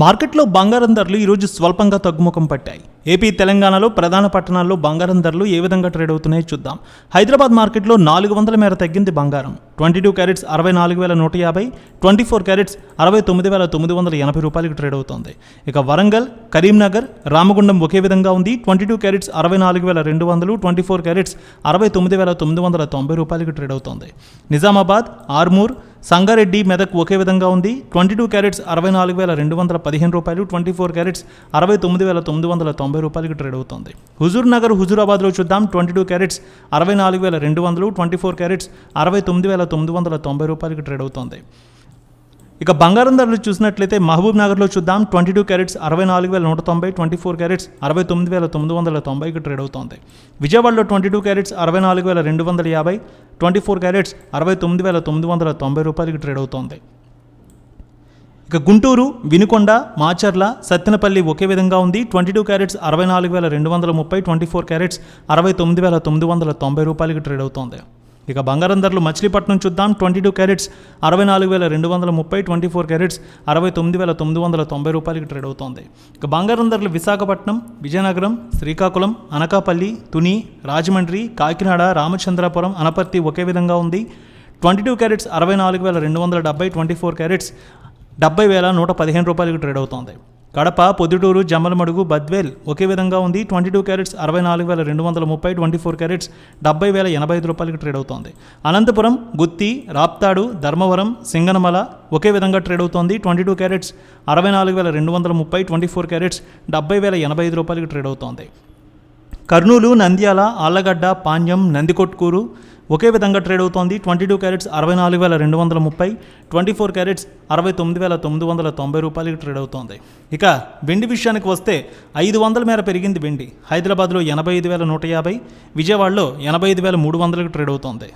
మార్కెట్లో బంగారం ధరలు ఈరోజు స్వల్పంగా తగ్గుముఖం పట్టాయి. ఏపీ, తెలంగాణలో ప్రధాన పట్టణాల్లో బంగారం ధరలు ఏ విధంగా ట్రేడ్ అవుతున్నాయో చూద్దాం. హైదరాబాద్ మార్కెట్లో 400 మేర తగ్గింది బంగారం. 22 క్యారెట్స్ 64,150, 24 క్యారెట్స్ 69,980 రూపాయలకు ట్రేడ్ అవుతోంది. ఇక వరంగల్, కరీంనగర్, రామగుండం ఒకే విధంగా ఉంది. 22 క్యారెట్స్ 64,200, 24 క్యారెట్స్ 69,990 రూపాయలకు ట్రేడ్ అవుతోంది. నిజామాబాద్, ఆర్మూర్, సంగారెడ్డి, మెదక్ ఒకే విధంగా ఉంది. 22 క్యారెట్స్ 64,215 రూపాయలు, 24 క్యారెట్స్ 69,990 రూపాయలకు ట్రేడ్ అవుతుంది. హుజూర్ నగర్, హుజూరాబాద్లో చూద్దాం. 22 క్యారెట్స్ 64,200, 24 క్యారెట్స్ 69,990 రూపాయలకు ట్రేడ్ అవుతుంది. ఇక బంగారం ధరలు చూసినట్లయితే మహబూబ్ నగర్లో చూద్దాం. 22 క్యారెట్స్ 64,190, 24 క్యారెట్స్ 69,990కి ట్రేడ్ అవుతోంది. విజయవాడలో 22 క్యారెట్స్ 64,250, 24 క్యారెట్స్ 69,990 రూపాయలకి ట్రేడ్ అవుతోంది. ఇక గుంటూరు, వినుకొండ, మాచర్ల, సత్తెనపల్లి ఒకే విధంగా ఉంది. 22 క్యారెట్స్ 64,230, 24 క్యారెట్స్ 69,990 రూపాయలకి ట్రేడ్ అవుతోంది. ఇక బంగారం ధరలు మచిలీపట్నం చూద్దాం. 22 క్యారెట్స్ 64,230, 24 క్యారెట్స్ 69,990 రూపాయలకి ట్రేడ్ అవుతోంది. ఇక బంగారం ధరలు విశాఖపట్నం, విజయనగరం, శ్రీకాకుళం, అనకాపల్లి, తుని, రాజమండ్రి, కాకినాడ, రామచంద్రపురం, అనపర్తి ఒకే విధంగా ఉంది. 22 క్యారెట్స్ 64,270, 24 క్యారెట్స్ 70,115 రూపాయలకి ట్రేడ్ అవుతోంది. కడప, పొద్దుటూరు, జమ్మలమడుగు, బద్వేల్ ఒకే విధంగా ఉంది. 22 క్యారెట్స్ 64,230, 24 క్యారెట్స్ 70,085 రూపాయలకి ట్రేడ్ అవుతోంది. అనంతపురం, గుత్తి, రాప్తాడు, ధర్మవరం, సింగనమల ఒకే విధంగా ట్రేడ్ అవుతోంది. 22 క్యారెట్స్ 64,230, 24 క్యారెట్స్ 70,085 రూపాయలకి ట్రేడ్ అవుతోంది. కర్నూలు, నంద్యాల, ఆళ్లగడ్డ, పాణ్యం, నందికొట్కూరు ఒకే విధంగా ట్రేడ్ అవుతోంది. 22 క్యారెట్స్ 64,230, 24 క్యారెట్స్ 69,990 రూపాయలకి ట్రేడ్ అవుతోంది. ఇక వెండి విషయానికి వస్తే 500 మేర పెరిగింది వెండి. హైదరాబాద్లో 85,150, విజయవాడలో 85,300కి ట్రేడ్ అవుతోంది.